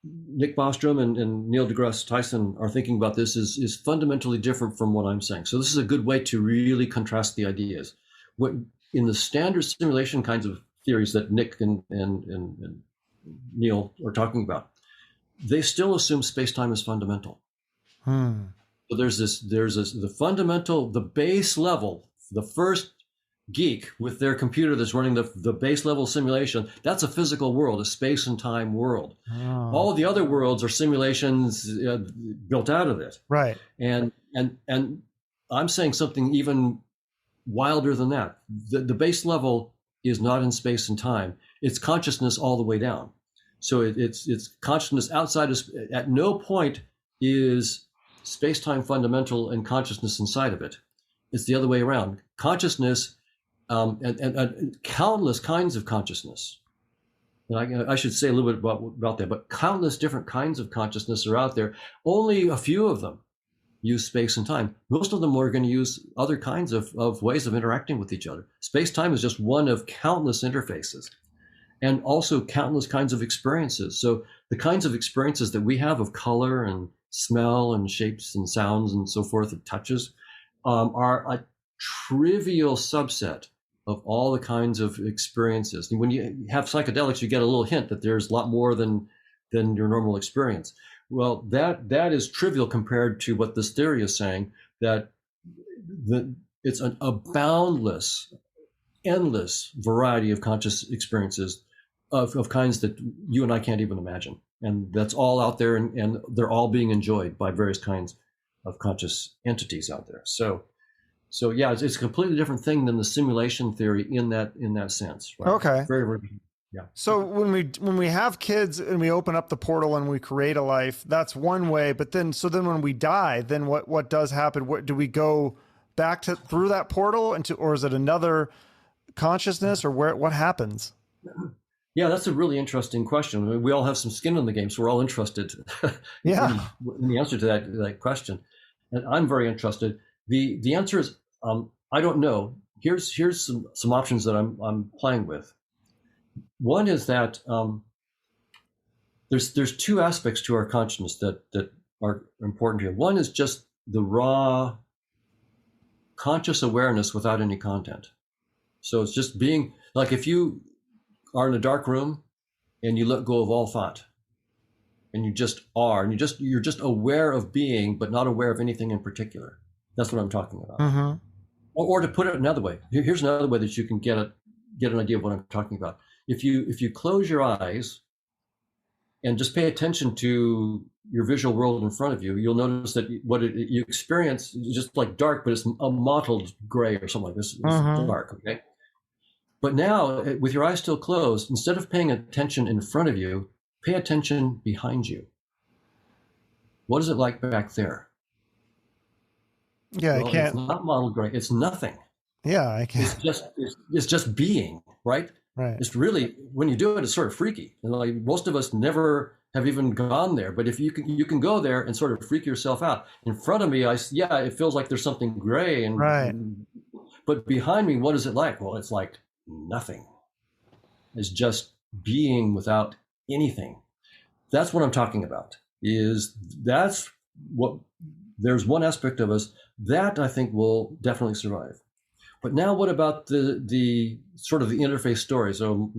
Nick Bostrom and Neil deGrasse Tyson are thinking about this is fundamentally different from what I'm saying. So, this is a good way to really contrast the ideas. What in the standard simulation kinds of theories that Nick and Neil are talking about, they still assume space-time is fundamental. So there's the fundamental, the base level, the first geek with their computer that's running the base level simulation, that's a physical world, a space and time world. Oh. All of the other worlds are simulations built out of it. Right. And I'm saying something even wilder than that. The base level is not in space and time. It's consciousness all the way down. So it's consciousness outside of, at no point is space-time fundamental and consciousness inside of it. It's the other way around. Consciousness and countless kinds of consciousness. And I should say a little bit about that, but countless different kinds of consciousness are out there. Only a few of them use space and time. Most of them are going to use other kinds of ways of interacting with each other. Space-time is just one of countless interfaces, and also countless kinds of experiences. So the kinds of experiences that we have of color and smell and shapes and sounds and so forth, and touches, are a trivial subset of all the kinds of experiences. And when you have psychedelics, you get a little hint that there's a lot more than your normal experience. Well, that is trivial compared to what this theory is saying, that it's a boundless, endless variety of conscious experiences of kinds that you and I can't even imagine. And that's all out there, and they're all being enjoyed by various kinds of conscious entities out there. So yeah, it's a completely different thing than the simulation theory in that sense. Right? Okay. Very, very. Yeah. So when we have kids and we open up the portal and we create a life, that's one way. But then when we die, then what does happen? What do we go back through that portal or is it another consciousness, or what happens? Yeah, that's a really interesting question. I mean, we all have some skin in the game, so we're all interested yeah. in the answer to that question. And I'm very interested. The answer is I don't know. Here's some options that I'm playing with. One is that there's two aspects to our consciousness that are important here. One is just the raw conscious awareness without any content. So it's just being, like if you are in a dark room and you let go of all thought and you just are, and you're just aware of being, but not aware of anything in particular. That's what I'm talking about. Mm-hmm. Or to put it another way, here's another way that you can get an idea of what I'm talking about. If you close your eyes and just pay attention to your visual world in front of you, you'll notice that you experience is just like dark, but it's a mottled gray or something like this. It's dark, okay? But now, with your eyes still closed, instead of paying attention in front of you, pay attention behind you. What is it like back there? Yeah, well, I can't. It's not mottled gray. It's nothing. Yeah, I can't. It's just being, right? Right. It's really, when you do it, it's sort of freaky. And like most of us never have even gone there. But if you can go there and sort of freak yourself out. In front of me, it feels like there's something gray, right. But behind me, what is it like? Well, it's like nothing. It's just being without anything. That's what I'm talking about. There's one aspect of us that I think will definitely survive. But now what about the sort of the interface story? So,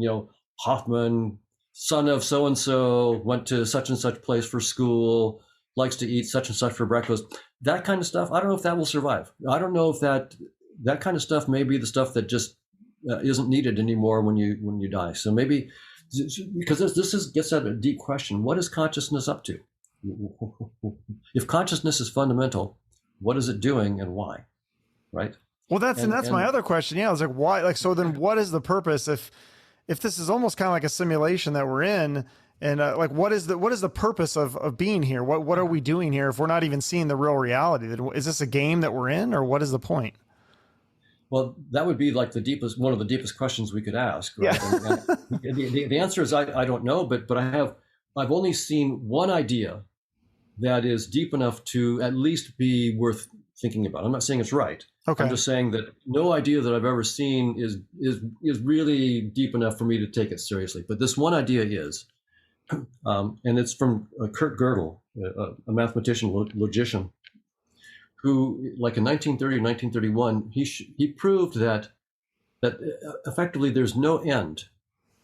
Hoffman, son of so-and-so, went to such and such place for school, likes to eat such and such for breakfast. That kind of stuff, I don't know if that will survive. I don't know if that kind of stuff may be the stuff that just isn't needed anymore when you die. So maybe because this gets at a deep question. What is consciousness up to? If consciousness is fundamental, what is it doing and why? Right? Well, that's my other question. Yeah, I was like, why? Like, so then what is the purpose if this is almost kind of like a simulation that we're in? And like, what is the purpose of being here? What are we doing here if we're not even seeing the real reality? Is this a game that we're in, or what is the point? Well, that would be like one of the deepest questions we could ask, right? Yeah. And the answer is I don't know, but I've only seen one idea that is deep enough to at least be worth thinking about. I'm not saying it's right. Okay. I'm just saying that no idea that I've ever seen is really deep enough for me to take it seriously. But this one idea is, and it's from Kurt Gödel, a mathematician, logician, who, like in 1930 or 1931, he proved that effectively there's no end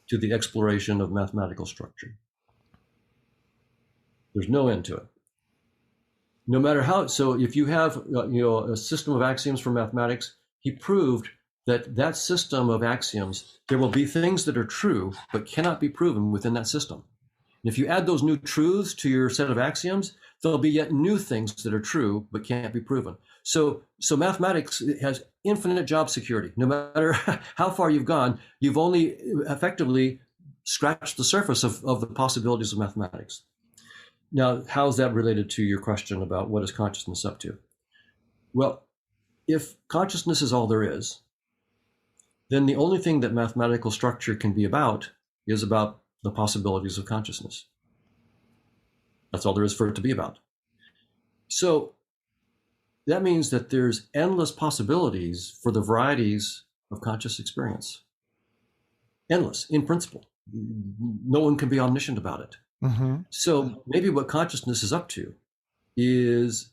to the exploration of mathematical structure. There's no end to it. No matter how. So if you have a system of axioms for mathematics, he proved that system of axioms, there will be things that are true but cannot be proven within that system. And if you add those new truths to your set of axioms, there'll be yet new things that are true but can't be proven. So mathematics has infinite job security. No matter how far you've gone, you've only effectively scratched the surface of the possibilities of mathematics. Now, how is that related to your question about what is consciousness up to? Well, if consciousness is all there is, then the only thing that mathematical structure can be about is about the possibilities of consciousness. That's all there is for it to be about. So that means that there's endless possibilities for the varieties of conscious experience. Endless, in principle. No one can be omniscient about it. Mm-hmm. So maybe what consciousness is up to is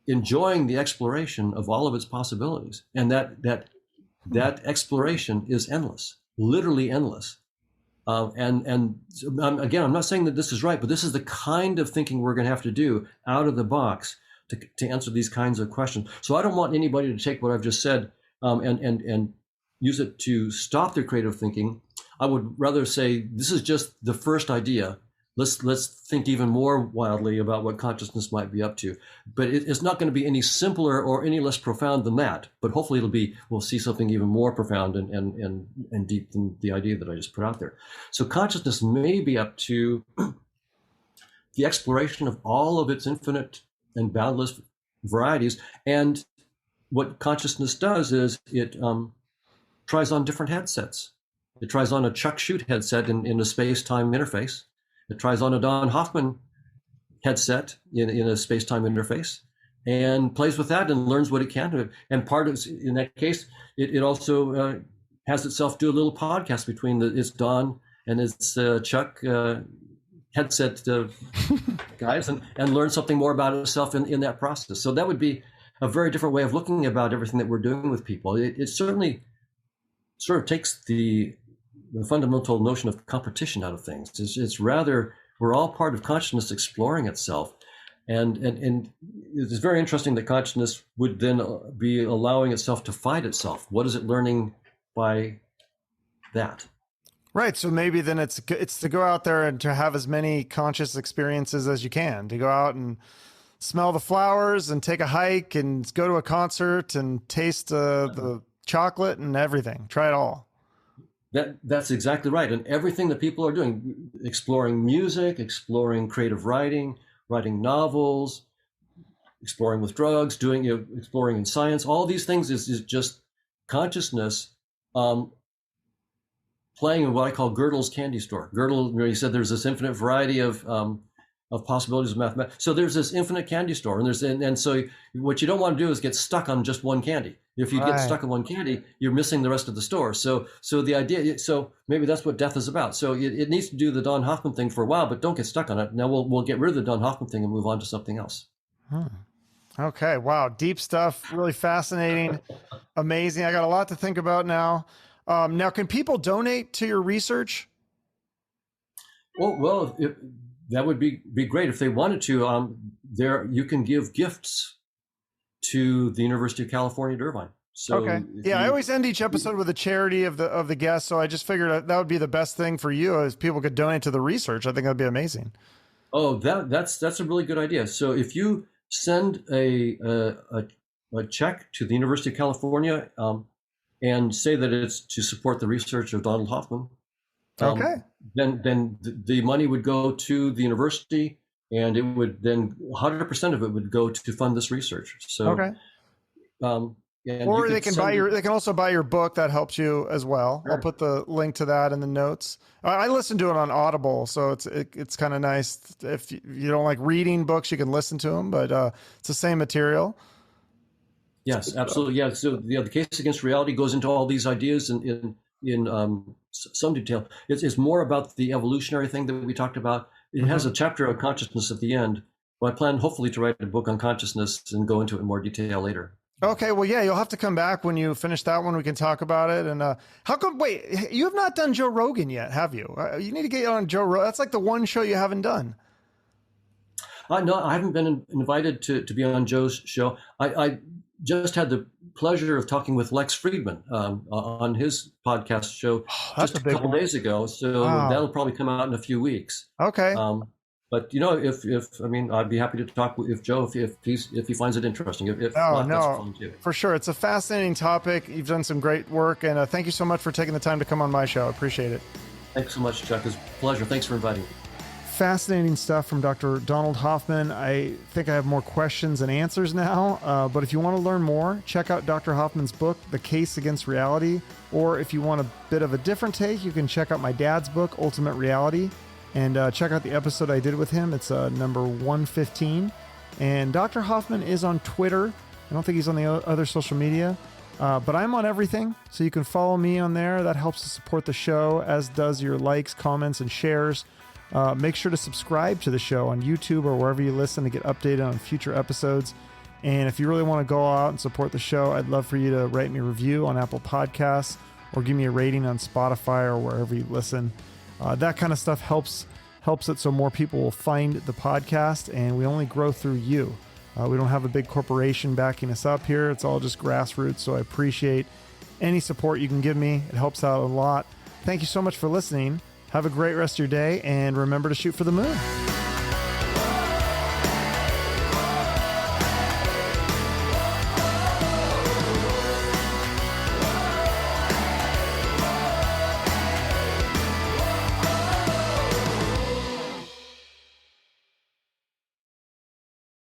enjoying the exploration of all of its possibilities. And that exploration is endless, literally endless. And again, I'm not saying that this is right, but this is the kind of thinking we're going to have to do out of the box to answer these kinds of questions. So I don't want anybody to take what I've just said and use it to stop their creative thinking. I would rather say this is just the first idea. Let's think even more wildly about what consciousness might be up to. But it's not going to be any simpler or any less profound than that. But hopefully we'll see something even more profound and deep than the idea that I just put out there. So consciousness may be up to the exploration of all of its infinite and boundless varieties. And what consciousness does is it tries on different headsets. It tries on a Chuck Shoot headset in a space-time interface. It tries on a Don Hoffman headset in a space-time interface and plays with that and learns what it can. And part of, in that case, it also has itself do a little podcast between its Don and its Chuck headset guys and learn something more about itself in that process. So that would be a very different way of looking about everything that we're doing with people. It certainly sort of takes the fundamental notion of competition out of things. It's rather, we're all part of consciousness exploring itself. And it's very interesting that consciousness would then be allowing itself to fight itself. What is it learning by that? Right. So maybe then it's to go out there and to have as many conscious experiences as you can, to go out and smell the flowers and take a hike and go to a concert and taste the chocolate and everything. Try it all. That's exactly right. And everything that people are doing, exploring music, exploring creative writing novels, exploring with drugs, exploring in science, all these things is just consciousness playing in what I call Gödel's candy store. Gödel, he said there's this infinite variety of possibilities of mathematics. So there's this infinite candy store, and so what you don't want to do is get stuck on just one candy. If you get stuck on one candy, you're missing the rest of the store. So the idea, so maybe that's what death is about. So it needs to do the Don Hoffman thing for a while, but don't get stuck on it. Now we'll get rid of the Don Hoffman thing and move on to something else. Okay. Wow. Deep stuff. Really fascinating. Amazing. I got a lot to think about now. Now, can people donate to your research? Well, that would be great if they wanted to. You can give gifts to the University of California at Irvine. So Okay. Yeah, I always end each episode with a charity of the guest, so I just figured that would be the best thing for you, as people could donate to the research. I think that'd be amazing. Oh, that's a really good idea. So if you send a check to the University of California, and say that it's to support the research of Donald Hoffman, Okay. then the money would go to the university, and it would then 100% of it would go to fund this research. So, Okay. And Or they can they can also buy your book. That helps you as well. Sure. I'll put the link to that in the notes. I listen to it on Audible, so it's kind of nice. If you don't like reading books, you can listen to them, but it's the same material. Yes, absolutely. Yeah. So the case against reality goes into all these ideas in some detail. It's more about the evolutionary thing that we talked about. It has a chapter on consciousness at the end. But I plan hopefully to write a book on consciousness and go into it in more detail later. Okay, well, yeah, you'll have to come back when you finish that one. We can talk about it. And how come? Wait, you have not done Joe Rogan yet, have you? You need to get on Joe Rogan. That's like the one show you haven't done. No, I haven't been invited to be on Joe's show. I just had the pleasure of talking with Lex Friedman on his podcast show just a couple days ago. So that'll probably come out in a few weeks. Okay. But if I mean, I'd be happy to talk with Joe if he finds it interesting. If not, that's fine too. For sure, it's a fascinating topic. You've done some great work, and thank you so much for taking the time to come on my show. I appreciate it. Thanks so much, Chuck. It's a pleasure. Thanks for inviting me. Fascinating stuff from Dr. Donald Hoffman. I think I have more questions and answers now, but if you want to learn more, check out Dr. Hoffman's book, The Case Against Reality, or if you want a bit of a different take, you can check out my dad's book, Ultimate Reality, and check out the episode I did with him. It's number 115, and Dr. Hoffman is on Twitter. I don't think he's on the other social media, but I'm on everything, so you can follow me on there. That helps to support the show, as does your likes, comments, and shares. Make sure to subscribe to the show on YouTube or wherever you listen to get updated on future episodes. And if you really want to go out and support the show, I'd love for you to write me a review on Apple Podcasts or give me a rating on Spotify or wherever you listen. That kind of stuff helps it so more people will find the podcast, and we only grow through you. We don't have a big corporation backing us up here. It's all just grassroots, so I appreciate any support you can give me. It helps out a lot. Thank you so much for listening. Have a great rest of your day, and remember to shoot for the moon.